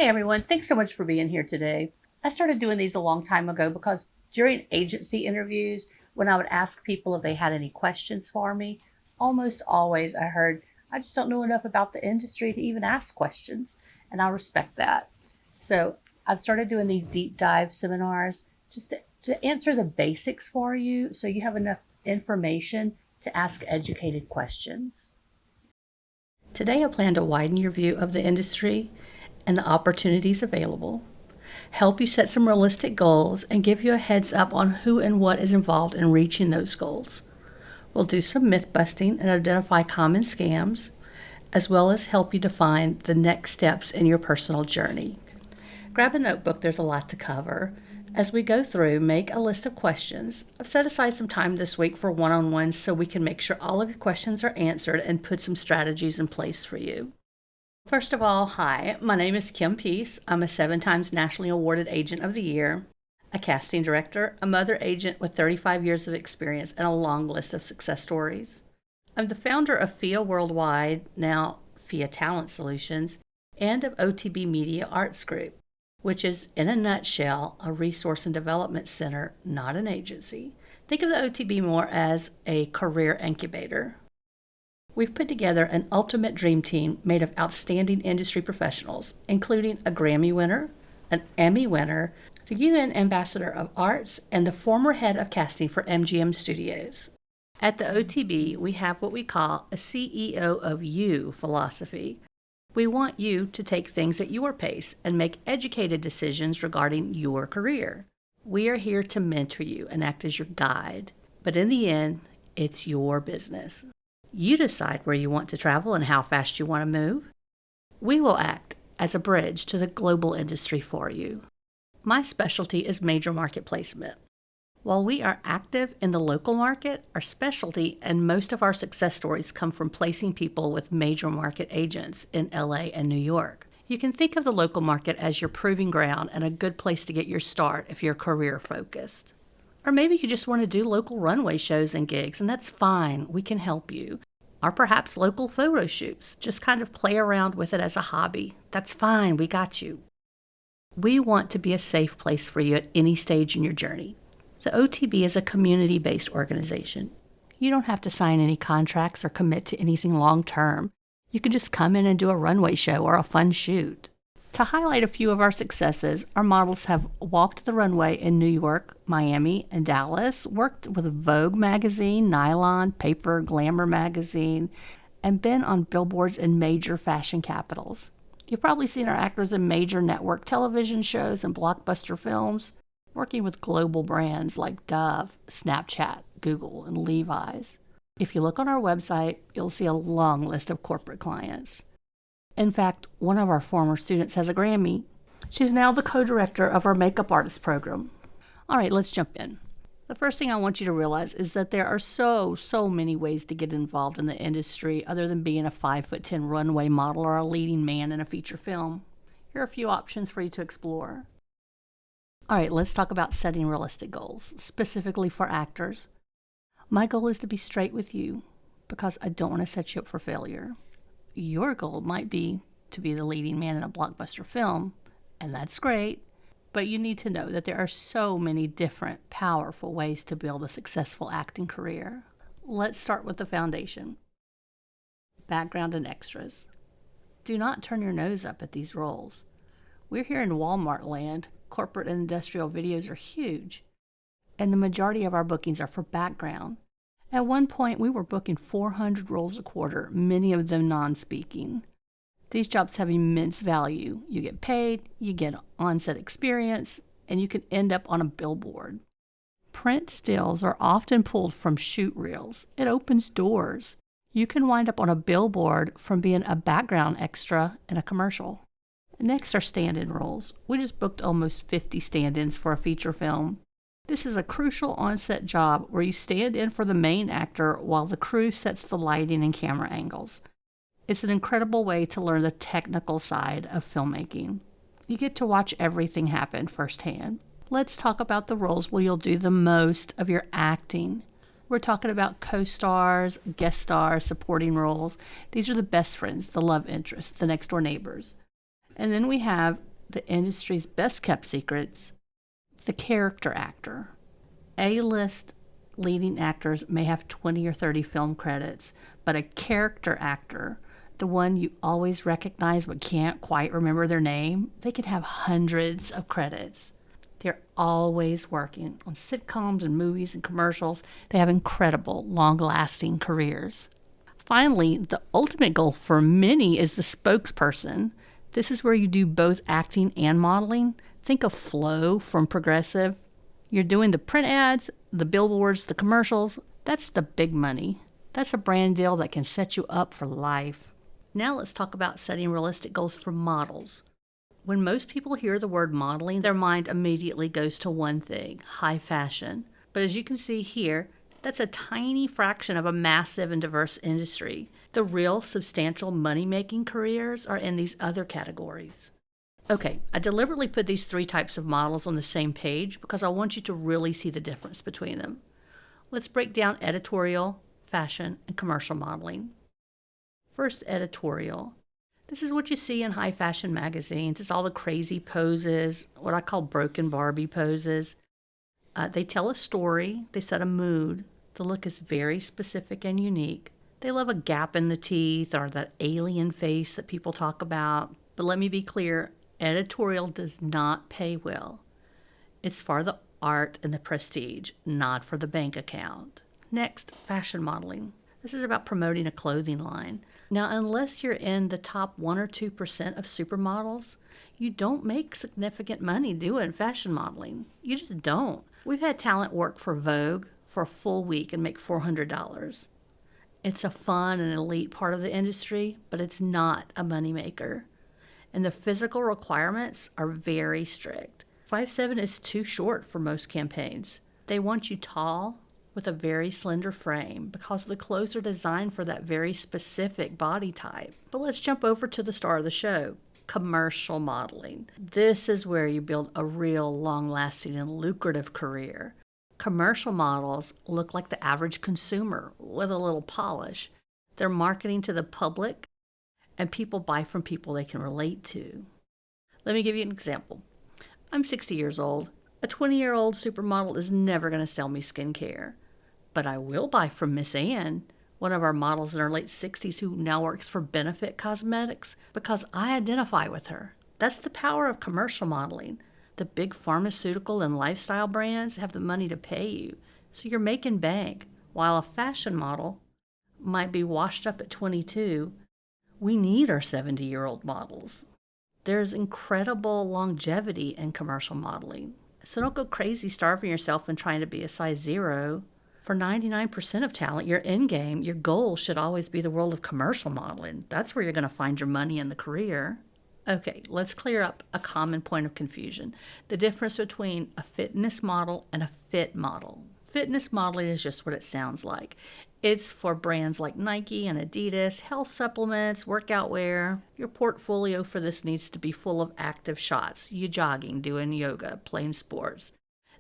Hey everyone, thanks so much for being here today. I started doing these a long time ago because during agency interviews, when I would ask people if they had any questions for me, almost always I heard, I just don't know enough about the industry to even ask questions. And I respect that. So I've started doing these deep dive seminars just to answer the basics for you so you have enough information to ask educated questions. Today I plan to widen your view of the industry and the opportunities available, help you set some realistic goals, and give you a heads up on who and what is involved in reaching those goals. We'll do some myth busting and identify common scams, as well as help you define the next steps in your personal journey. Grab a notebook, there's a lot to cover. As we go through, make a list of questions. I've set aside some time this week for one-on-ones so we can make sure all of your questions are answered and put some strategies in place for you. First of all, hi, my name is Kim Peace. I'm a 7 times nationally awarded Agent of the Year, a casting director, a mother agent with 35 years of experience, and a long list of success stories. I'm the founder of FIA Worldwide, now FIA Talent Solutions, and of OTB Media Arts Group, which is, in a nutshell, a resource and development center, not an agency. Think of the OTB more as a career incubator. We've put together an ultimate dream team made of outstanding industry professionals, including a Grammy winner, an Emmy winner, the UN Ambassador of Arts, and the former head of casting for MGM Studios. At the OTB, we have what we call a CEO of You philosophy. We want you to take things at your pace and make educated decisions regarding your career. We are here to mentor you and act as your guide, but in the end, it's your business. You decide where you want to travel and how fast you want to move. We will act as a bridge to the global industry for you. My specialty is major market placement. While we are active in the local market, our specialty and most of our success stories come from placing people with major market agents in LA and New York. You can think of the local market as your proving ground and a good place to get your start if you're career focused. Or maybe you just want to do local runway shows and gigs, and that's fine. We can help you. Or perhaps local photo shoots. Just kind of play around with it as a hobby. That's fine. We got you. We want to be a safe place for you at any stage in your journey. The OTB is a community-based organization. You don't have to sign any contracts or commit to anything long-term. You can just come in and do a runway show or a fun shoot. To highlight a few of our successes, our models have walked the runway in New York, Miami, and Dallas, worked with Vogue magazine, Nylon, Paper, Glamour magazine, and been on billboards in major fashion capitals. You've probably seen our actors in major network television shows and blockbuster films, working with global brands like Dove, Snapchat, Google, and Levi's. If you look on our website, you'll see a long list of corporate clients. In fact, one of our former students has a Grammy. She's now the co-director of our makeup artist program. All right, let's jump in. The first thing I want you to realize is that there are so many ways to get involved in the industry other than being a 5'10" runway model or a leading man in a feature film. Here are a few options for you to explore. All right, let's talk about setting realistic goals, specifically for actors. My goal is to be straight with you because I don't want to set you up for failure. Your goal might be to be the leading man in a blockbuster film, and that's great, but you need to know that there are so many different, powerful ways to build a successful acting career. Let's start with the foundation. Background and extras. Do not turn your nose up at these roles. We're here in Walmart land. Corporate and industrial videos are huge, and the majority of our bookings are for background. At one point, we were booking 400 roles a quarter, many of them non-speaking. These jobs have immense value. You get paid, you get on-set experience, and you can end up on a billboard. Print stills are often pulled from shoot reels. It opens doors. You can wind up on a billboard from being a background extra in a commercial. Next are stand-in roles. We just booked almost 50 stand-ins for a feature film. This is a crucial on-set job where you stand in for the main actor while the crew sets the lighting and camera angles. It's an incredible way to learn the technical side of filmmaking. You get to watch everything happen firsthand. Let's talk about the roles where you'll do the most of your acting. We're talking about co-stars, guest stars, supporting roles. These are the best friends, the love interests, the next-door neighbors. And then we have the industry's best kept secrets, the character actor. A-list leading actors may have 20 or 30 film credits, but a character actor, the one you always recognize but can't quite remember their name, they could have hundreds of credits. They're always working on sitcoms and movies and commercials. They have incredible, long-lasting careers. Finally, the ultimate goal for many is the spokesperson. This is where you do both acting and modeling. Think of Flo from Progressive. You're doing the print ads, the billboards, the commercials. That's the big money. That's a brand deal that can set you up for life. Now let's talk about setting realistic goals for models. When most people hear the word modeling, their mind immediately goes to one thing: high fashion. But as you can see here, that's a tiny fraction of a massive and diverse industry. The real substantial money-making careers are in these other categories. Okay, I deliberately put these three types of models on the same page because I want you to really see the difference between them. Let's break down editorial, fashion, and commercial modeling. First, editorial. This is what you see in high fashion magazines. It's all the crazy poses, what I call broken Barbie poses. They tell a story, they set a mood. The look is very specific and unique. They love a gap in the teeth or that alien face that people talk about. But let me be clear, editorial does not pay well. It's for the art and the prestige, not for the bank account. Next, fashion modeling. This is about promoting a clothing line. Now, unless you're in the top 1 or 2% of supermodels, you don't make significant money doing fashion modeling. You just don't. We've had talent work for Vogue for a full week and make $400. It's a fun and elite part of the industry, but it's not a moneymaker. And the physical requirements are very strict. 5'7" is too short for most campaigns. They want you tall with a very slender frame because the clothes are designed for that very specific body type. But let's jump over to the star of the show, commercial modeling. This is where you build a real long-lasting and lucrative career. Commercial models look like the average consumer with a little polish. They're marketing to the public, and people buy from people they can relate to. Let me give you an example. I'm 60 years old. A 20-year-old supermodel is never going to sell me skincare. But I will buy from Miss Ann, one of our models in her late 60s who now works for Benefit Cosmetics, because I identify with her. That's the power of commercial modeling. The big pharmaceutical and lifestyle brands have the money to pay you, so you're making bank. While a fashion model might be washed up at 22, we need our 70-year-old models. There's incredible longevity in commercial modeling. So don't go crazy starving yourself and trying to be a size 0. For 99% of talent, your end game, your goal should always be the world of commercial modeling. That's where you're going to find your money in the career. Okay, let's clear up a common point of confusion. The difference between a fitness model and a fit model. Fitness modeling is just what it sounds like. It's for brands like Nike and Adidas, health supplements, workout wear. Your portfolio for this needs to be full of active shots. You jogging, doing yoga, playing sports.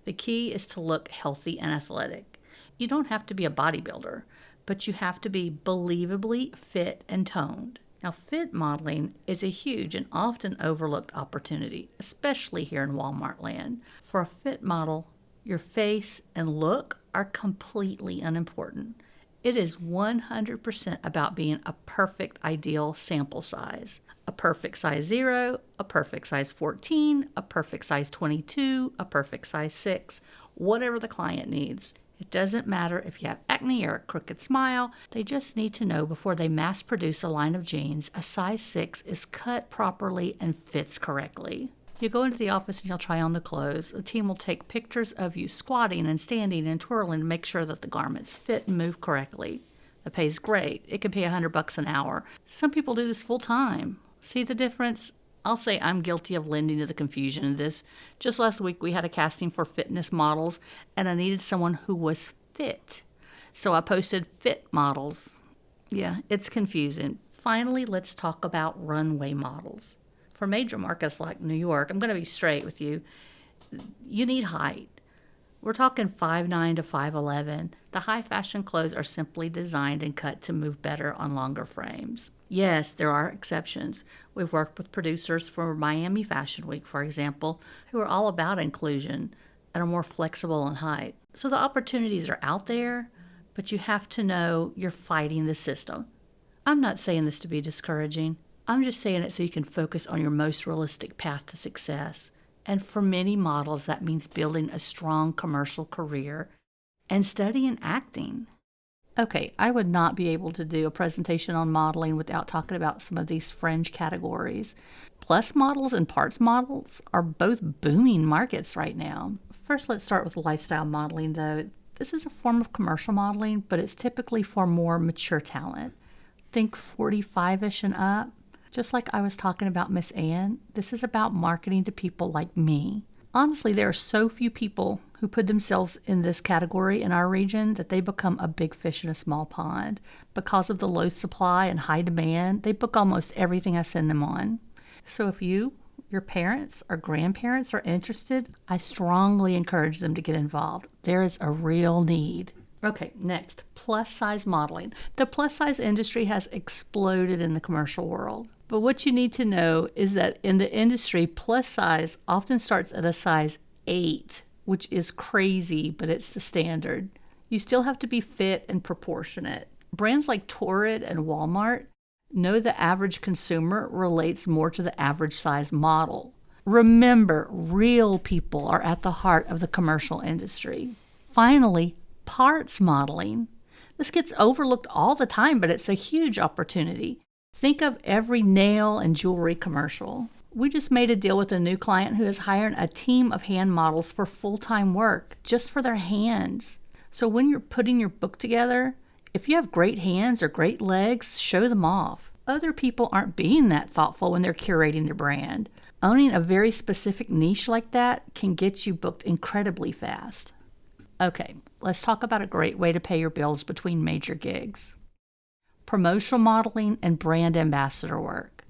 The key is to look healthy and athletic. You don't have to be a bodybuilder, but you have to be believably fit and toned. Now, fit modeling is a huge and often overlooked opportunity, especially here in Walmart land. For a fit model, your face and look are completely unimportant. It is 100% about being a perfect ideal sample size. A perfect size 0, a perfect size 14, a perfect size 22, a perfect size 6, whatever the client needs. It doesn't matter if you have acne or a crooked smile. They just need to know before they mass produce a line of jeans, a size 6 is cut properly and fits correctly. You go into the office and you'll try on the clothes. The team will take pictures of you squatting and standing and twirling to make sure that the garments fit and move correctly. The pay's great. It can pay $100 an hour. Some people do this full time. See the difference? I'll say I'm guilty of lending to the confusion in this. Just last week we had a casting for fitness models and I needed someone who was fit. So I posted fit models. Yeah, it's confusing. Finally, let's talk about runway models. For major markets like New York, I'm going to be straight with you. You need height. We're talking 5'9" to 5'11". The high fashion clothes are simply designed and cut to move better on longer frames. Yes, there are exceptions. We've worked with producers for Miami Fashion Week, for example, who are all about inclusion and are more flexible in height. So the opportunities are out there, but you have to know you're fighting the system. I'm not saying this to be discouraging. I'm just saying it so you can focus on your most realistic path to success. And for many models, that means building a strong commercial career and studying acting. Okay, I would not be able to do a presentation on modeling without talking about some of these fringe categories. Plus models and parts models are both booming markets right now. First, let's start with lifestyle modeling, though. This is a form of commercial modeling, but it's typically for more mature talent. Think 45-ish and up. Just like I was talking about Miss Ann, this is about marketing to people like me. Honestly, there are so few people who put themselves in this category in our region that they become a big fish in a small pond. Because of the low supply and high demand, they book almost everything I send them on. So if you, your parents, or grandparents are interested, I strongly encourage them to get involved. There is a real need. Okay, next, plus size modeling. The plus size industry has exploded in the commercial world. But what you need to know is that in the industry, plus size often starts at a size 8, which is crazy, but it's the standard. You still have to be fit and proportionate. Brands like Torrid and Walmart know the average consumer relates more to the average size model. Remember, real people are at the heart of the commercial industry. Finally, parts modeling. This gets overlooked all the time, but it's a huge opportunity. Think of every nail and jewelry commercial. We just made a deal with a new client who is hiring a team of hand models for full-time work, just for their hands. So when you're putting your book together, if you have great hands or great legs, show them off. Other people aren't being that thoughtful when they're curating their brand. Owning a very specific niche like that can get you booked incredibly fast. Okay, let's talk about a great way to pay your bills between major gigs. Promotional modeling and brand ambassador work.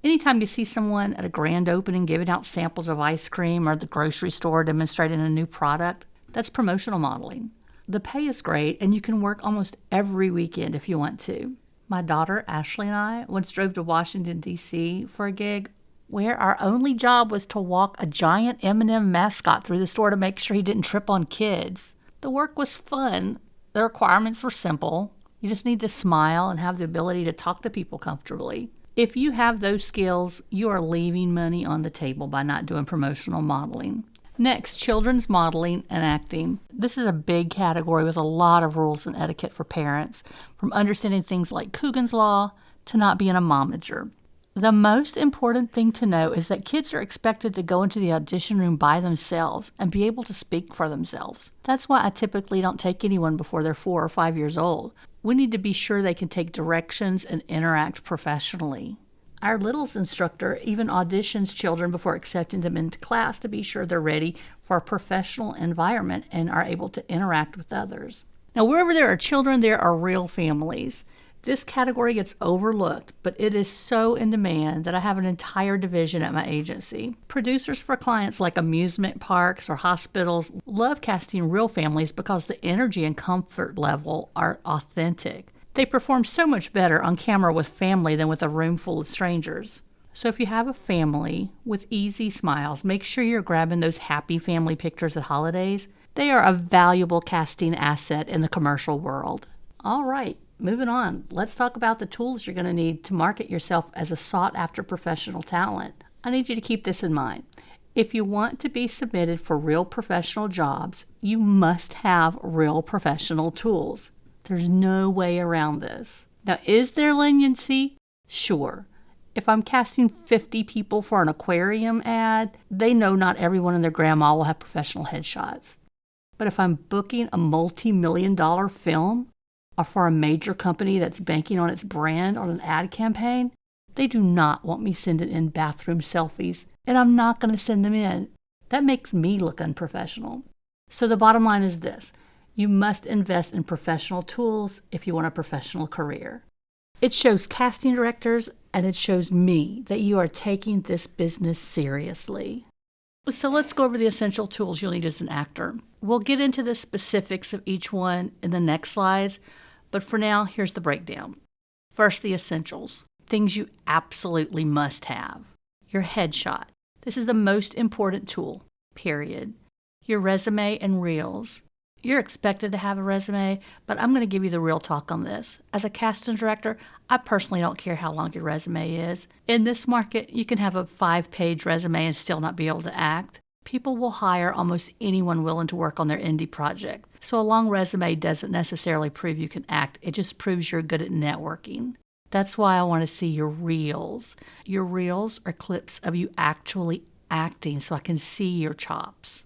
Anytime you see someone at a grand opening giving out samples of ice cream or the grocery store demonstrating a new product, that's promotional modeling. The pay is great, and you can work almost every weekend if you want to. My daughter, Ashley, and I once drove to Washington, D.C. for a gig where our only job was to walk a giant M&M mascot through the store to make sure he didn't trip on kids. The work was fun. The requirements were simple. You just need to smile and have the ability to talk to people comfortably. If you have those skills, you are leaving money on the table by not doing promotional modeling. Next, children's modeling and acting. This is a big category with a lot of rules and etiquette for parents, from understanding things like Coogan's Law to not being a momager. The most important thing to know is that kids are expected to go into the audition room by themselves and be able to speak for themselves. That's why I typically don't take anyone before they're 4 or 5 years old. We need to be sure they can take directions and interact professionally. Our littles instructor even auditions children before accepting them into class to be sure they're ready for a professional environment and are able to interact with others. Now, wherever there are children, there are real families. This category gets overlooked, but it is so in demand that I have an entire division at my agency. Producers for clients like amusement parks or hospitals love casting real families because the energy and comfort level are authentic. They perform so much better on camera with family than with a room full of strangers. So if you have a family with easy smiles, make sure you're grabbing those happy family pictures at holidays. They are a valuable casting asset in the commercial world. All right. Moving on, let's talk about the tools you're going to need to market yourself as a sought-after professional talent. I need you to keep this in mind. If you want to be submitted for real professional jobs, you must have real professional tools. There's no way around this. Now, is there leniency? Sure. If I'm casting 50 people for an aquarium ad, they know not everyone and their grandma will have professional headshots. But if I'm booking a multi-million-dollar film, or for a major company that's banking on its brand on an ad campaign, they do not want me sending in bathroom selfies, and I'm not going to send them in. That makes me look unprofessional. So the bottom line is this: you must invest in professional tools if you want a professional career. It shows casting directors and it shows me that you are taking this business seriously. So let's go over the essential tools you'll need as an actor. We'll get into the specifics of each one in the next slides, but for now, here's the breakdown. First, the essentials, things you absolutely must have. Your headshot. This is the most important tool, period. Your resume and reels. You're expected to have a resume, but I'm going to give you the real talk on this. As a casting director, I personally don't care how long your resume is. In this market, you can have a 5-page resume and still not be able to act. People will hire almost anyone willing to work on their indie project. So a long resume doesn't necessarily prove you can act. It just proves you're good at networking. That's why I want to see your reels. Your reels are clips of you actually acting so I can see your chops.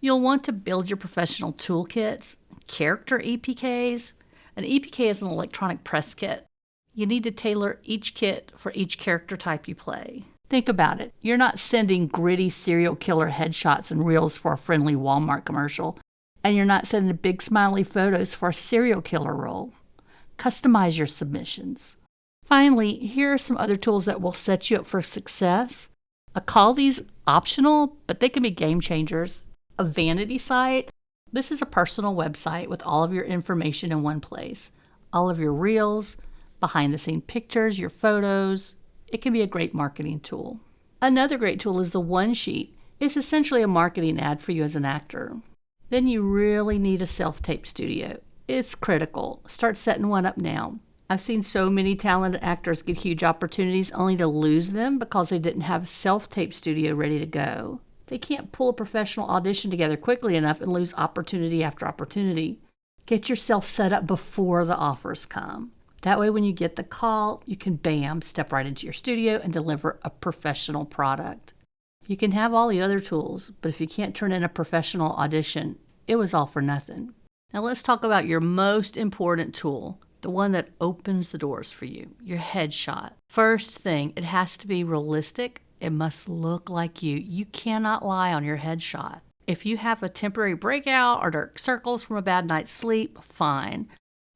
You'll want to build your professional toolkits, character EPKs. An EPK is an electronic press kit. You need to tailor each kit for each character type you play. Think about it. You're not sending gritty serial killer headshots and reels for a friendly Walmart commercial, and you're not sending big smiley photos for a serial killer role. Customize your submissions. Finally, here are some other tools that will set you up for success. I call these optional, but they can be game changers. A vanity site. This is a personal website with all of your information in one place. All of your reels, behind-the-scenes pictures, your photos. It can be a great marketing tool. Another great tool is the One Sheet. It's essentially a marketing ad for you as an actor. Then you really need a self-tape studio. It's critical. Start setting one up now. I've seen so many talented actors get huge opportunities only to lose them because they didn't have a self-tape studio ready to go. They can't pull a professional audition together quickly enough and lose opportunity after opportunity. Get yourself set up before the offers come. That way when you get the call, you can step right into your studio and deliver a professional product. You can have all the other tools, but if you can't turn in a professional audition, it was all for nothing. Now let's talk about your most important tool, the one that opens the doors for you, your headshot. First thing, it has to be realistic. It must look like you. You cannot lie on your headshot. If you have a temporary breakout or dark circles from a bad night's sleep, fine.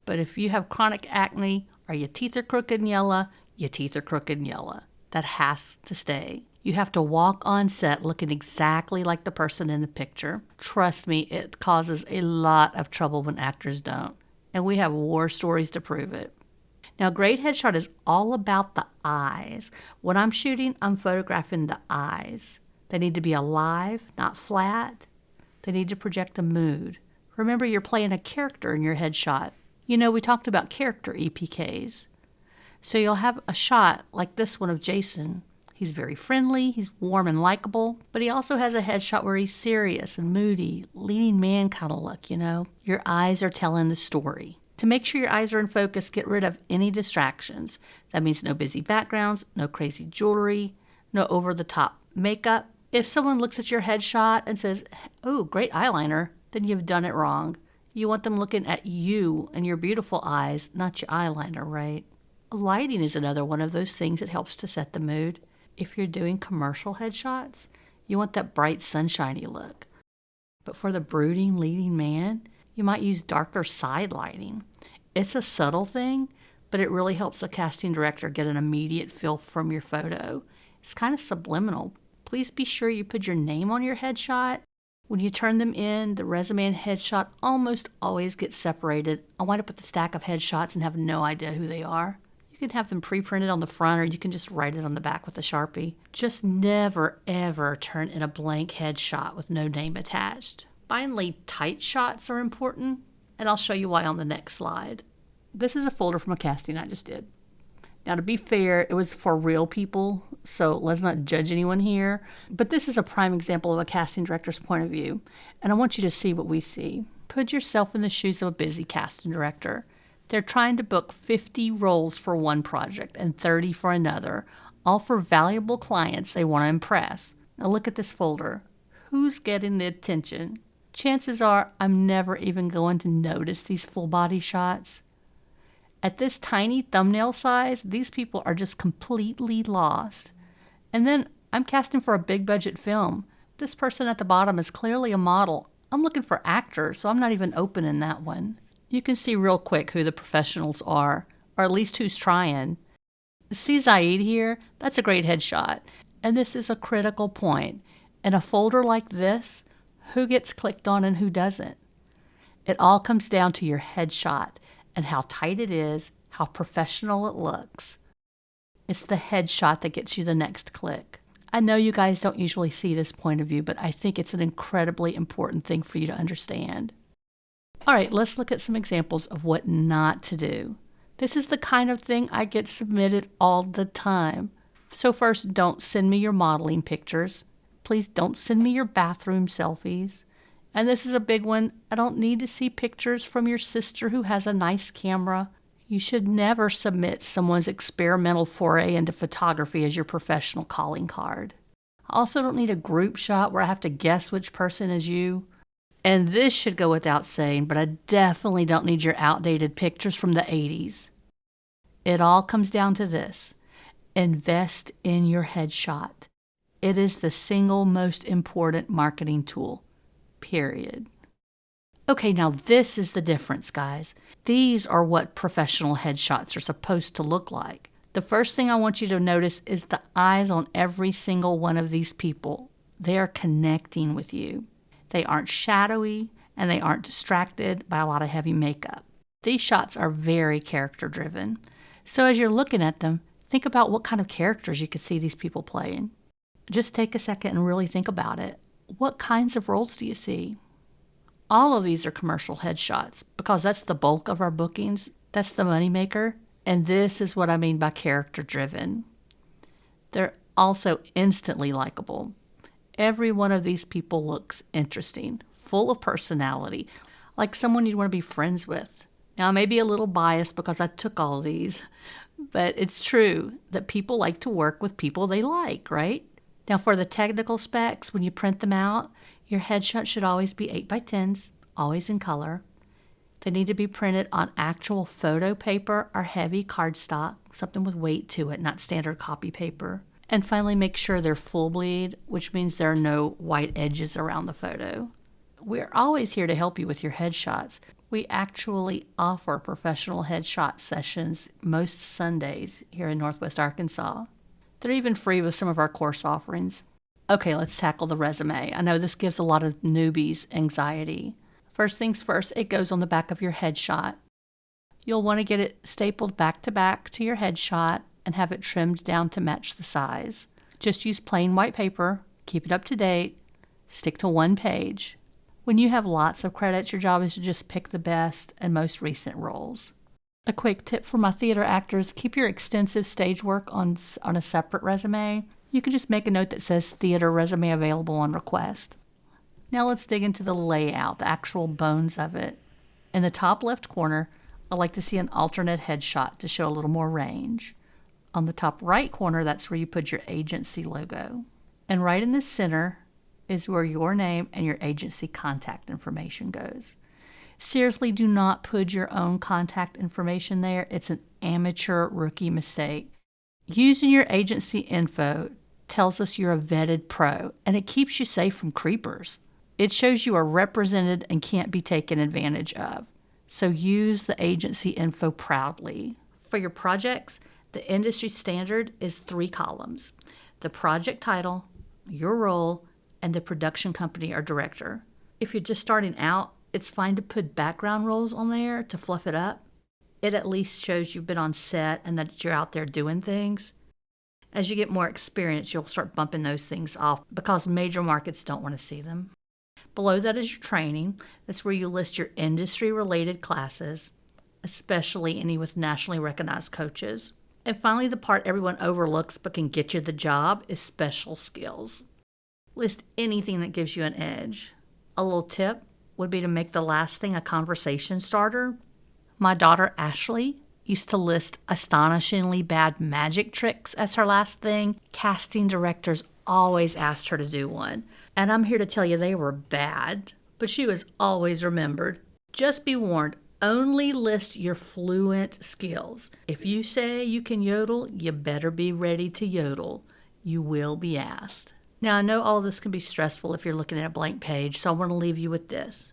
But if you have chronic acne or your teeth are crooked and yellow, your teeth are crooked and yellow. That has to stay. You have to walk on set looking exactly like the person in the picture. Trust me, it causes a lot of trouble when actors don't. And we have war stories to prove it. Now, great headshot is all about the eyes. When I'm shooting, I'm photographing the eyes. They need to be alive, not flat. They need to project a mood. Remember, you're playing a character in your headshot. You know, we talked about character EPKs. So you'll have a shot like this one of Jason. He's very friendly, he's warm and likable, but he also has a headshot where he's serious and moody, leading man kind of look, you know. Your eyes are telling the story. To make sure your eyes are in focus, get rid of any distractions. That means no busy backgrounds, no crazy jewelry, no over-the-top makeup. If someone looks at your headshot and says, "Oh, great eyeliner," then you've done it wrong. You want them looking at you and your beautiful eyes, not your eyeliner, right? Lighting is another one of those things that helps to set the mood. If you're doing commercial headshots, you want that bright, sunshiny look. But for the brooding, leading man, you might use darker side lighting. It's a subtle thing, but it really helps a casting director get an immediate feel from your photo. It's kind of subliminal. Please be sure you put your name on your headshot. When you turn them in, the resume and headshot almost always get separated. I wind up with a stack of headshots and have no idea who they are. You can have them pre-printed on the front, or you can just write it on the back with a Sharpie. Just never, ever turn in a blank headshot with no name attached. Finally, tight shots are important, and I'll show you why on the next slide. This is a folder from a casting I just did. Now, to be fair, it was for real people, so let's not judge anyone here. But this is a prime example of a casting director's point of view, and I want you to see what we see. Put yourself in the shoes of a busy casting director. They're trying to book 50 roles for one project and 30 for another, all for valuable clients they want to impress. Now look at this folder. Who's getting the attention? Chances are I'm never even going to notice these full body shots. At this tiny thumbnail size, these people are just completely lost. And then I'm casting for a big budget film. This person at the bottom is clearly a model. I'm looking for actors, so I'm not even opening that one. You can see real quick who the professionals are, or at least who's trying. See Zaid here? That's a great headshot. And this is a critical point. In a folder like this, who gets clicked on and who doesn't? It all comes down to your headshot and how tight it is, how professional it looks. It's the headshot that gets you the next click. I know you guys don't usually see this point of view, but I think it's an incredibly important thing for you to understand. All right, let's look at some examples of what not to do. This is the kind of thing I get submitted all the time. So first, don't send me your modeling pictures. Please don't send me your bathroom selfies. And this is a big one. I don't need to see pictures from your sister who has a nice camera. You should never submit someone's experimental foray into photography as your professional calling card. I also don't need a group shot where I have to guess which person is you. And this should go without saying, but I definitely don't need your outdated pictures from the 80s. It all comes down to this. Invest in your headshot. It is the single most important marketing tool, period. Okay, now this is the difference, guys. These are what professional headshots are supposed to look like. The first thing I want you to notice is the eyes on every single one of these people. They are connecting with you. They aren't shadowy, and they aren't distracted by a lot of heavy makeup. These shots are very character-driven. So as you're looking at them, think about what kind of characters you could see these people playing. Just take a second and really think about it. What kinds of roles do you see? All of these are commercial headshots because that's the bulk of our bookings. That's the moneymaker. And this is what I mean by character-driven. They're also instantly likable. Every one of these people looks interesting, full of personality, like someone you'd want to be friends with. Now, I may be a little biased because I took all of these, but it's true that people like to work with people they like, right? Now, for the technical specs, when you print them out, your headshot should always be 8x10s, always in color. They need to be printed on actual photo paper or heavy cardstock, something with weight to it, not standard copy paper. And finally, make sure they're full bleed, which means there are no white edges around the photo. We're always here to help you with your headshots. We actually offer professional headshot sessions most Sundays here in Northwest Arkansas. They're even free with some of our course offerings. Okay, let's tackle the resume. I know this gives a lot of newbies anxiety. First things first, it goes on the back of your headshot. You'll want to get it stapled back to back to your headshot and have it trimmed down to match the size. Just use plain white paper, keep it up to date, stick to one page. When you have lots of credits, your job is to just pick the best and most recent roles. A quick tip for my theater actors, keep your extensive stage work on a separate resume. You can just make a note that says theater resume available on request. Now let's dig into the layout, the actual bones of it. In the top left corner, I like to see an alternate headshot to show a little more range. On the top right corner, that's where you put your agency logo. And right in the center is where your name and your agency contact information goes. Seriously, do not put your own contact information there. It's an amateur rookie mistake. Using your agency info tells us you're a vetted pro, and it keeps you safe from creepers. It shows you are represented and can't be taken advantage of. So use the agency info proudly. For your projects, the industry standard is 3 columns: the project title, your role, and the production company or director. If you're just starting out, it's fine to put background roles on there to fluff it up. It at least shows you've been on set and that you're out there doing things. As you get more experience, you'll start bumping those things off because major markets don't want to see them. Below that is your training. That's where you list your industry-related classes, especially any with nationally recognized coaches. And finally, the part everyone overlooks but can get you the job is special skills. List anything that gives you an edge. A little tip would be to make the last thing a conversation starter. My daughter Ashley used to list astonishingly bad magic tricks as her last thing. Casting directors always asked her to do one. And I'm here to tell you they were bad. But she was always remembered. Just be warned, only list your fluent skills. If you say you can yodel, you better be ready to yodel. You will be asked. Now, I know all of this can be stressful if you're looking at a blank page, so I want to leave you with this.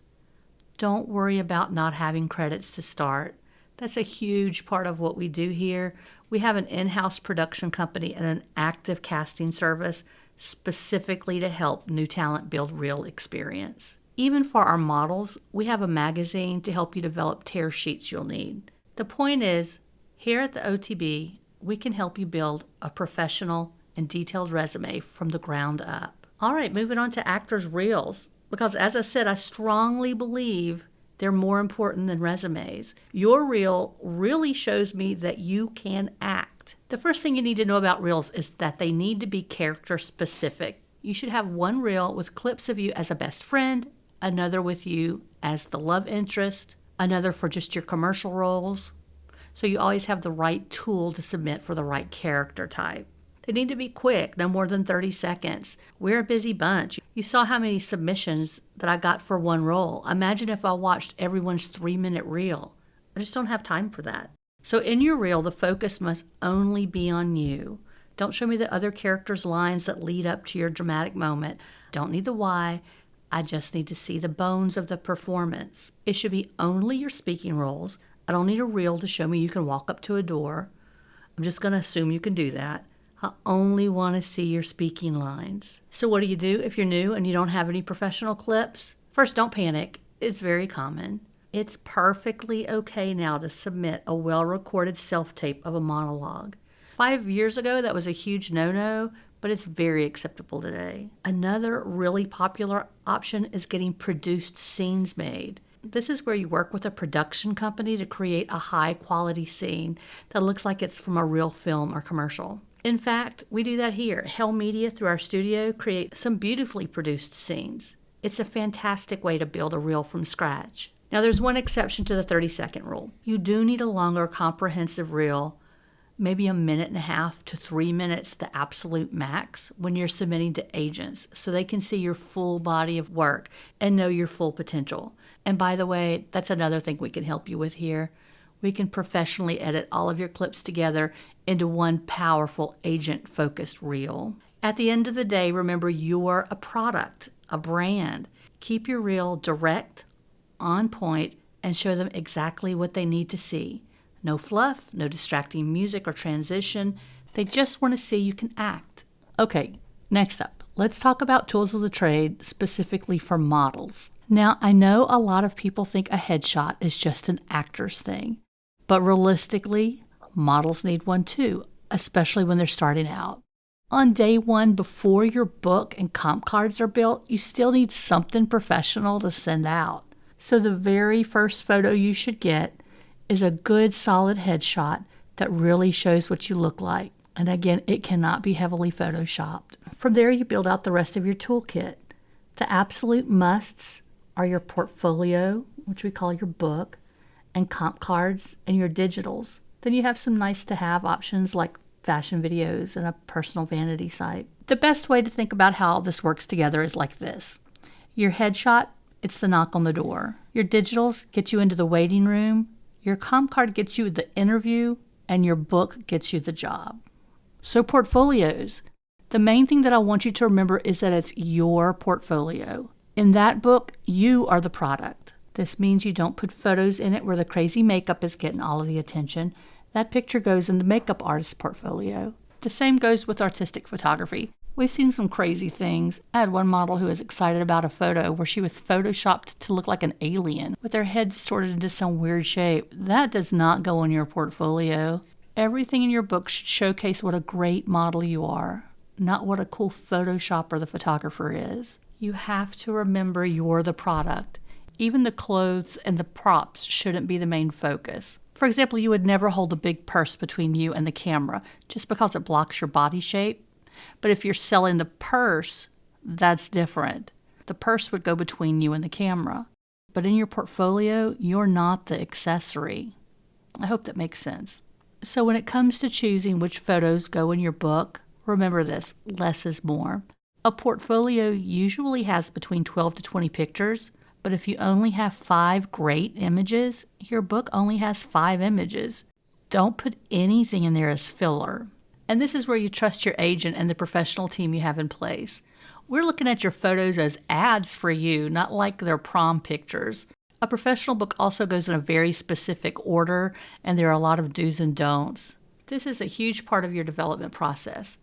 Don't worry about not having credits to start. That's a huge part of what we do here. We have an in-house production company and an active casting service specifically to help new talent build real experience. Even for our models, we have a magazine to help you develop tear sheets you'll need. The point is, Here at the OTB, we can help you build a professional and detailed resume from the ground up. All right, moving on to actors' reels, because as I said, I strongly believe they're more important than resumes. Your reel really shows me that you can act. The first thing you need to know about reels is that they need to be character specific. You should have one reel with clips of you as a best friend, another with you as the love interest, another for just your commercial roles. So you always have the right tool to submit for the right character type. They need to be quick, no more than 30 seconds. We're a busy bunch. You saw how many submissions that I got for one role. Imagine if I watched everyone's 3-minute reel. I just don't have time for that. So in your reel, the focus must only be on you. Don't show me the other characters' lines that lead up to your dramatic moment. Don't need the why. I just need to see the bones of the performance. It should be only your speaking roles. I don't need a reel to show me you can walk up to a door. I'm just going to assume you can do that. I only want to see your speaking lines. So what do you do if you're new and you don't have any professional clips? First, don't panic. It's very common. It's perfectly okay now to submit a well-recorded self-tape of a monologue. 5 years ago, that was a huge no-no, but it's very acceptable today. Another really popular option is getting produced scenes made. This is where you work with a production company to create a high-quality scene that looks like it's from a real film or commercial. In fact, we do that here. Hell Media, through our studio, create some beautifully produced scenes. It's a fantastic way to build a reel from scratch. Now, there's one exception to the 30-second rule. You do need a longer, comprehensive reel, maybe 1.5 to 3 minutes, the absolute max, when you're submitting to agents, so they can see your full body of work and know your full potential. And by the way, that's another thing we can help you with here. We can professionally edit all of your clips together into one powerful agent-focused reel. At the end of the day, remember you're a product, a brand. Keep your reel direct, on point, and show them exactly what they need to see. No fluff, no distracting music or transition. They just want to see you can act. Okay, next up, let's talk about tools of the trade specifically for models. Now, I know a lot of people think a headshot is just an actor's thing, but realistically, models need one too, especially when they're starting out. On day one, before your book and comp cards are built, you still need something professional to send out. So the very first photo you should get is a good solid headshot that really shows what you look like. And again, it cannot be heavily photoshopped. From there, you build out the rest of your toolkit. The absolute musts are your portfolio, which we call your book, and comp cards and your digitals. Then you have some nice to have options like fashion videos and a personal vanity site. The best way to think about how this works together is like this. Your headshot, it's the knock on the door. Your digitals get you into the waiting room. Your comp card gets you the interview, and your book gets you the job. So portfolios. The main thing that I want you to remember is that it's your portfolio. In that book, you are the product. This means you don't put photos in it where the crazy makeup is getting all of the attention. That picture goes in the makeup artist's portfolio. The same goes with artistic photography. We've seen some crazy things. I had one model who was excited about a photo where she was photoshopped to look like an alien with her head distorted into some weird shape. That does not go in your portfolio. Everything in your book should showcase what a great model you are, not what a cool photoshopper the photographer is. You have to remember you're the product. Even the clothes and the props shouldn't be the main focus. For example, you would never hold a big purse between you and the camera just because it blocks your body shape. But if you're selling the purse, that's different. The purse would go between you and the camera. But in your portfolio, you're not the accessory. I hope that makes sense. So when it comes to choosing which photos go in your book, remember this, less is more. A portfolio usually has between 12 to 20 pictures, but if you only have 5 great images, your book only has 5 images. Don't put anything in there as filler. And this is where you trust your agent and the professional team you have in place. We're looking at your photos as ads for you, not like they're prom pictures. A professional book also goes in a very specific order, and there are a lot of do's and don'ts. This is a huge part of your development process.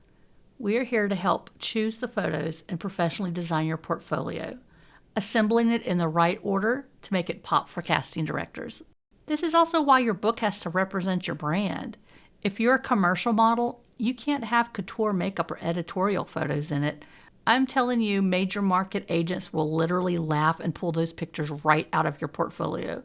We're here to help choose the photos and professionally design your portfolio, assembling it in the right order to make it pop for casting directors. This is also why your book has to represent your brand. If you're a commercial model, you can't have couture makeup or editorial photos in it. I'm telling you, major market agents will literally laugh and pull those pictures right out of your portfolio.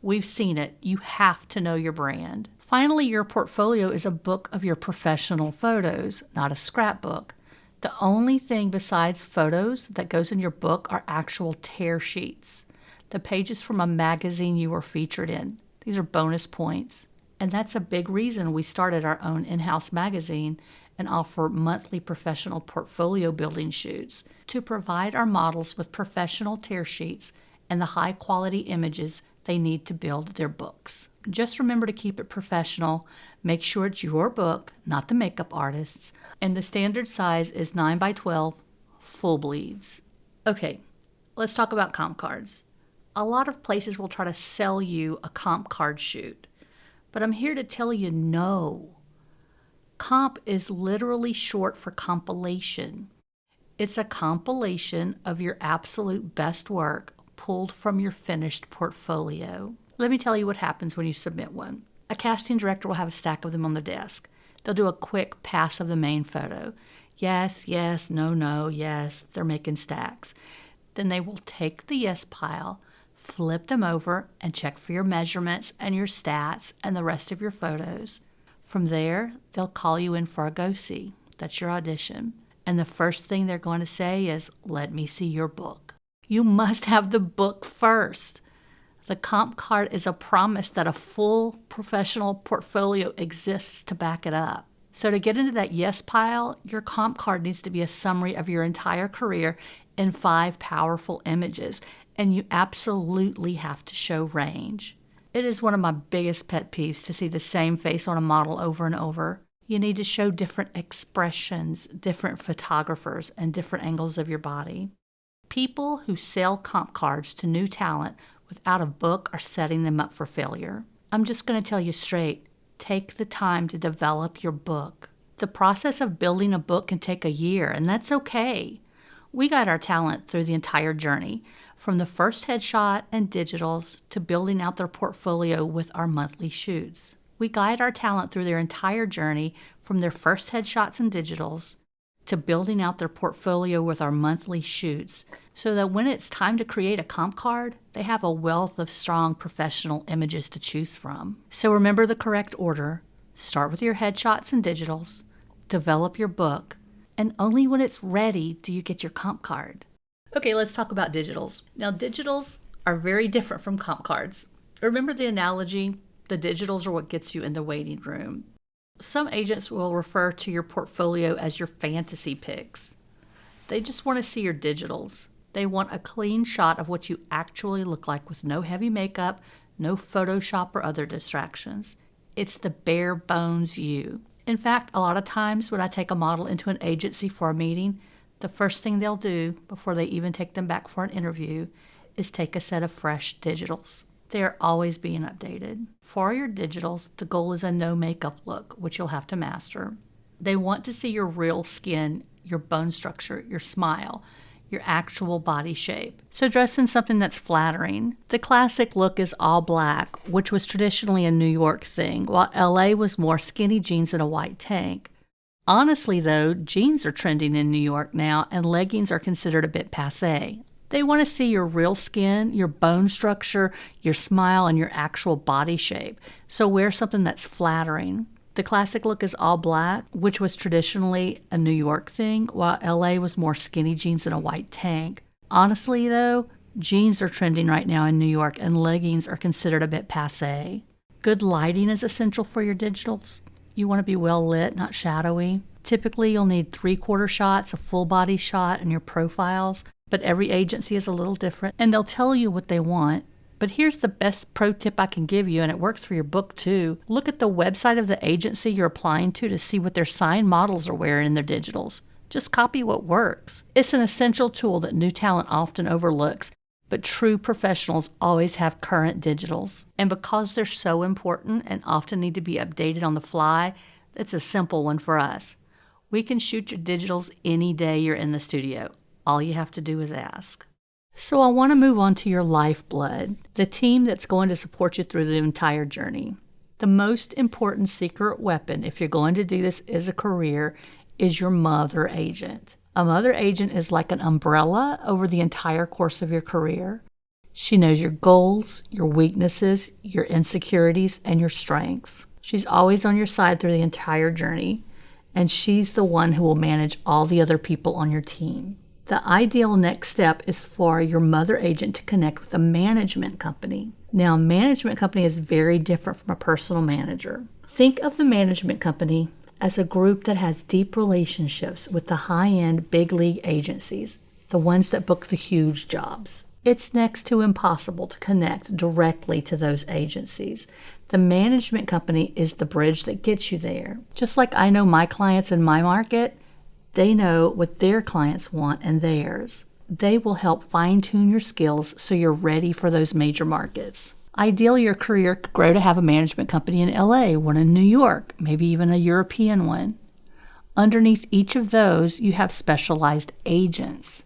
We've seen it. You have to know your brand. Finally, your portfolio is a book of your professional photos, not a scrapbook. The only thing besides photos that goes in your book are actual tear sheets, the pages from a magazine you were featured in. These are bonus points. And that's a big reason we started our own in-house magazine and offer monthly professional portfolio building shoots to provide our models with professional tear sheets and the high-quality images they need to build their books. Just remember to keep it professional. Make sure it's your book, not the makeup artist's. And the standard size is 9x12 full bleeds. Okay, let's talk about comp cards. A lot of places will try to sell you a comp card shoot, but I'm here to tell you no. Comp is literally short for compilation. It's a compilation of your absolute best work pulled from your finished portfolio. Let me tell you what happens when you submit one. A casting director will have a stack of them on the desk. They'll do a quick pass of the main photo. Yes, yes, no, no, yes, they're making stacks. Then they will take the yes pile, flip them over, and check for your measurements and your stats and the rest of your photos. From there, they'll call you in for a go-see. That's your audition. And the first thing they're going to say is, let me see your book. You must have the book first. The comp card is a promise that a full professional portfolio exists to back it up. So to get into that yes pile, your comp card needs to be a summary of your entire career in 5 powerful images, and you absolutely have to show range. It is one of my biggest pet peeves to see the same face on a model over and over. You need to show different expressions, different photographers, and different angles of your body. People who sell comp cards to new talent without a book are setting them up for failure. I'm just going to tell you straight, take the time to develop your book. The process of building a book can take a year, and that's okay. We guide our talent through the entire journey, from the first headshot and digitals to building out their portfolio with our monthly shoots. We guide our talent through their entire journey, from their first headshots and digitals to building out their portfolio with our monthly shoots, so that when it's time to create a comp card, they have a wealth of strong professional images to choose from. So remember the correct order. Start with your headshots and digitals, develop your book, and only when it's ready do you get your comp card. Okay, let's talk about digitals. Now, digitals are very different from comp cards. Remember the analogy? The digitals are what gets you in the waiting room. Some agents will refer to your portfolio as your fantasy pics. They just want to see your digitals. They want a clean shot of what you actually look like with no heavy makeup, no Photoshop or other distractions. It's the bare bones you. In fact, a lot of times when I take a model into an agency for a meeting, the first thing they'll do before they even take them back for an interview is take a set of fresh digitals. They are always being updated. For your digitals, the goal is a no makeup look, which you'll have to master. They want to see your real skin, your bone structure, your smile, your actual body shape. So dress in something that's flattering. The classic look is all black, which was traditionally a New York thing, while LA was more skinny jeans and a white tank. Honestly though, jeans are trending in New York now, and leggings are considered a bit passé. They want to see your real skin, your bone structure, your smile, and your actual body shape. So wear something that's flattering. The classic look is all black, which was traditionally a New York thing, while LA was more skinny jeans and a white tank. Honestly though, jeans are trending right now in New York, and leggings are considered a bit passé. Good lighting is essential for your digitals. You want to be well lit, not shadowy. Typically, you'll need 3/4 shots, a full body shot, and your profiles. But every agency is a little different, and they'll tell you what they want. But here's the best pro tip I can give you, and it works for your book too. Look at the website of the agency you're applying to see what their signed models are wearing in their digitals. Just copy what works. It's an essential tool that new talent often overlooks, but true professionals always have current digitals. And because they're so important and often need to be updated on the fly, it's a simple one for us. We can shoot your digitals any day you're in the studio. All you have to do is ask. So I want to move on to your lifeblood, the team that's going to support you through the entire journey. The most important secret weapon, if you're going to do this as a career, is your mother agent. A mother agent is like an umbrella over the entire course of your career. She knows your goals, your weaknesses, your insecurities, and your strengths. She's always on your side through the entire journey, and she's the one who will manage all the other people on your team. The ideal next step is for your mother agent to connect with a management company. Now, a management company is very different from a personal manager. Think of the management company as a group that has deep relationships with the high-end big league agencies, the ones that book the huge jobs. It's next to impossible to connect directly to those agencies. The management company is the bridge that gets you there. Just like I know my clients in my market, they know what their clients want and theirs. They will help fine-tune your skills so you're ready for those major markets. Ideally, your career could grow to have a management company in LA, one in New York, maybe even a European one. Underneath each of those, you have specialized agents.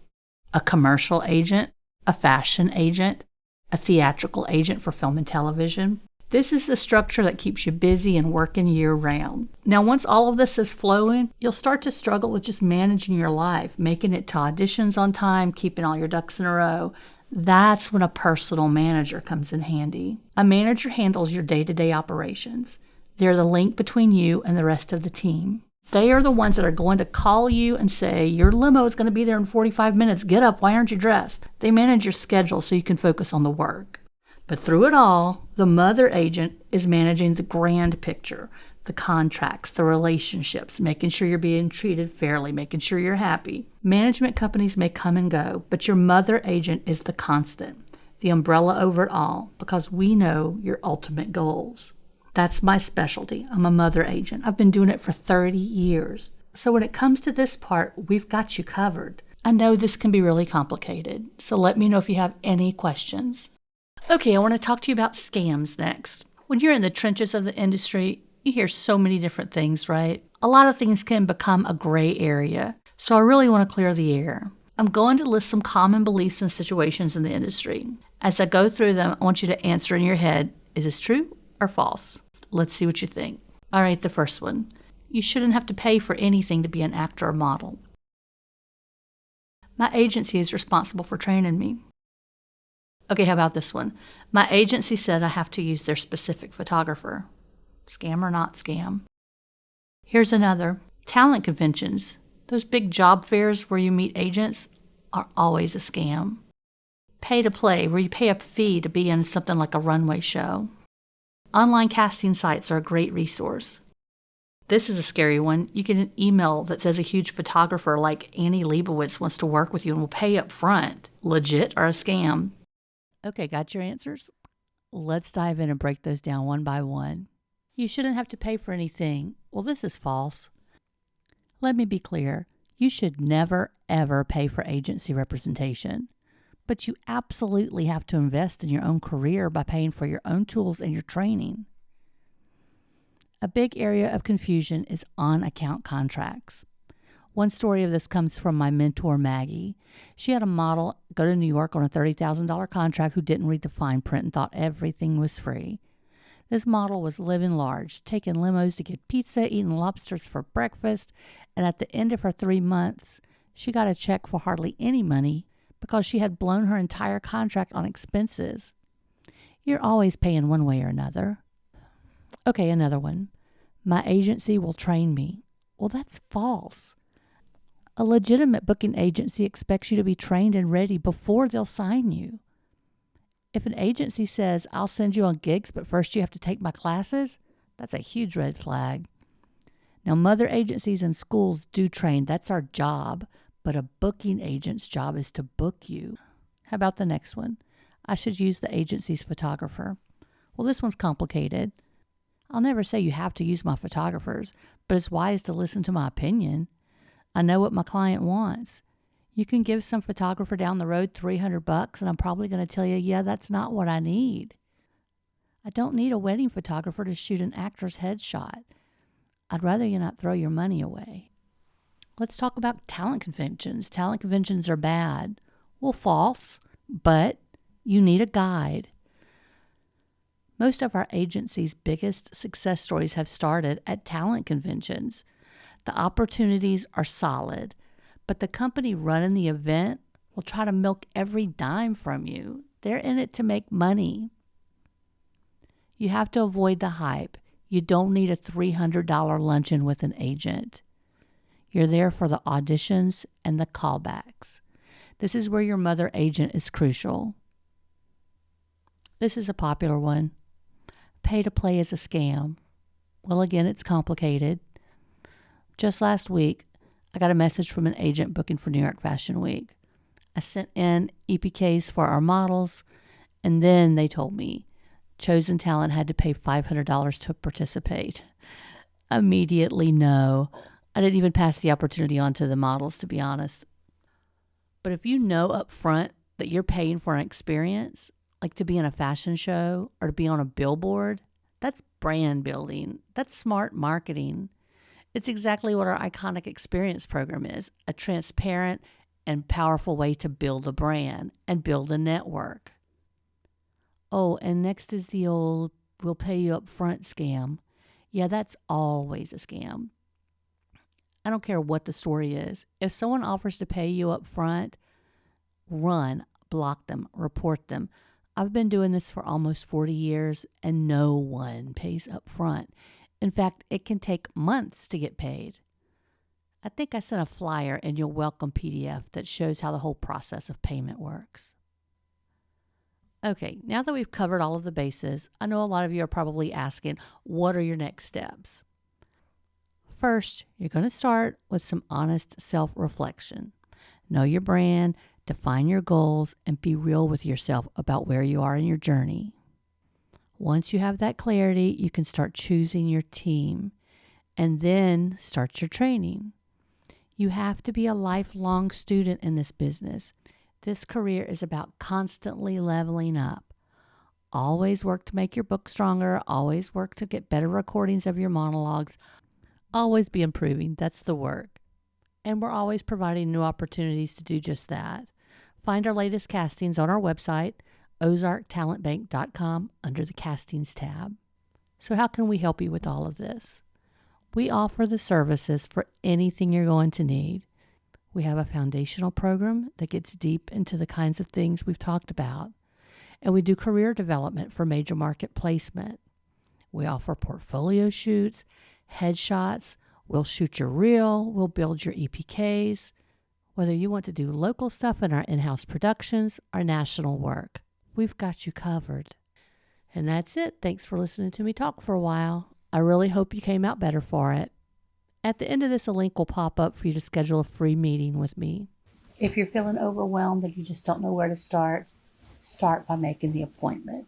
A commercial agent, a fashion agent, a theatrical agent for film and television. This is the structure that keeps you busy and working year-round. Now, once all of this is flowing, you'll start to struggle with just managing your life, making it to auditions on time, keeping all your ducks in a row. That's when a personal manager comes in handy. A manager handles your day-to-day operations. They're the link between you and the rest of the team. They are the ones that are going to call you and say, your limo is going to be there in 45 minutes. Get up. Why aren't you dressed? They manage your schedule so you can focus on the work. But through it all, the mother agent is managing the grand picture, the contracts, the relationships, making sure you're being treated fairly, making sure you're happy. Management companies may come and go, but your mother agent is the constant, the umbrella over it all, because we know your ultimate goals. That's my specialty. I'm a mother agent. I've been doing it for 30 years. So when it comes to this part, we've got you covered. I know this can be really complicated, so let me know if you have any questions. Okay, I want to talk to you about scams next. When you're in the trenches of the industry, you hear so many different things, right? A lot of things can become a gray area, so I really want to clear the air. I'm going to list some common beliefs and situations in the industry. As I go through them, I want you to answer in your head, is this true or false? Let's see what you think. All right, the first one. You shouldn't have to pay for anything to be an actor or model. My agency is responsible for training me. Okay, how about this one? My agency said I have to use their specific photographer. Scam or not scam? Here's another. Talent conventions, those big job fairs where you meet agents, are always a scam. Pay to play, where you pay a fee to be in something like a runway show. Online casting sites are a great resource. This is a scary one. You get an email that says a huge photographer like Annie Leibovitz wants to work with you and will pay up front. Legit or a scam? Okay, got your answers? Let's dive in and break those down one by one. You shouldn't have to pay for anything. Well, this is false. Let me be clear. You should never, ever pay for agency representation. But you absolutely have to invest in your own career by paying for your own tools and your training. A big area of confusion is on-account contracts. One story of this comes from my mentor, Maggie. She had a model go to New York on a $30,000 contract who didn't read the fine print and thought everything was free. This model was living large, taking limos to get pizza, eating lobsters for breakfast, and at the end of her 3 months, she got a check for hardly any money because she had blown her entire contract on expenses. You're always paying one way or another. Okay, another one. My agency will train me. Well, that's false. A legitimate booking agency expects you to be trained and ready before they'll sign you. If an agency says, I'll send you on gigs, but first you have to take my classes, that's a huge red flag. Now, mother agencies and schools do train. That's our job. But a booking agent's job is to book you. How about the next one? I should use the agency's photographer. Well, this one's complicated. I'll never say you have to use my photographers, but it's wise to listen to my opinion. I know what my client wants. You can give some photographer down the road $300 and I'm probably going to tell you, yeah, that's not what I need. I don't need a wedding photographer to shoot an actor's headshot. I'd rather you not throw your money away. Let's talk about talent conventions. Talent conventions are bad. Well, false. but you need a guide. Most of our agency's biggest success stories have started at talent conventions. The opportunities are solid, but the company running the event will try to milk every dime from you. They're in it to make money. You have to avoid the hype. You don't need a $300 luncheon with an agent. You're there for the auditions and the callbacks. This is where your mother agent is crucial. This is a popular one. Pay to play is a scam. Well, again, it's complicated. Just last week, I got a message from an agent booking for New York Fashion Week. I sent in EPKs for our models, and then they told me Chosen Talent had to pay $500 to participate. Immediately, no. I didn't even pass the opportunity on to the models, to be honest. But if you know up front that you're paying for an experience, like to be in a fashion show or to be on a billboard, that's brand building. That's smart marketing. It's exactly what our Iconic Experience program is, a transparent and powerful way to build a brand and build a network. Oh, and next is the old, we'll pay you up front scam. Yeah, that's always a scam. I don't care what the story is. If someone offers to pay you up front, run, block them, report them. I've been doing this for almost 40 years and no one pays up front. In fact, it can take months to get paid. I think I sent a flyer in your welcome PDF that shows how the whole process of payment works. Okay, now that we've covered all of the bases, I know a lot of you are probably asking, what are your next steps? First, you're going to start with some honest self-reflection. Know your brand, define your goals, and be real with yourself about where you are in your journey. Once you have that clarity, you can start choosing your team and then start your training. You have to be a lifelong student in this business. This career is about constantly leveling up. Always work to make your book stronger. Always work to get better recordings of your monologues. Always be improving. That's the work. And we're always providing new opportunities to do just that. Find our latest castings on our website, ozarktalentbank.com, under the Castings tab. So how can we help you with all of this? We offer the services for anything you're going to need. We have a foundational program that gets deep into the kinds of things we've talked about. And we do career development for major market placement. We offer portfolio shoots, headshots. We'll shoot your reel. We'll build your EPKs. Whether you want to do local stuff in our in-house productions or national work, we've got you covered. And that's it. Thanks for listening to me talk for a while. I really hope you came out better for it. At the end of this, a link will pop up for you to schedule a free meeting with me. If you're feeling overwhelmed and you just don't know where to start by making the appointment.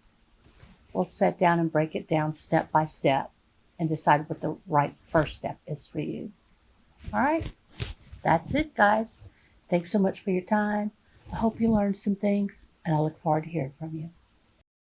We'll sit down and break it down step by step and decide what the right first step is for you. All right, that's it, guys. Thanks so much for your time. I hope you learned some things, and I look forward to hearing from you.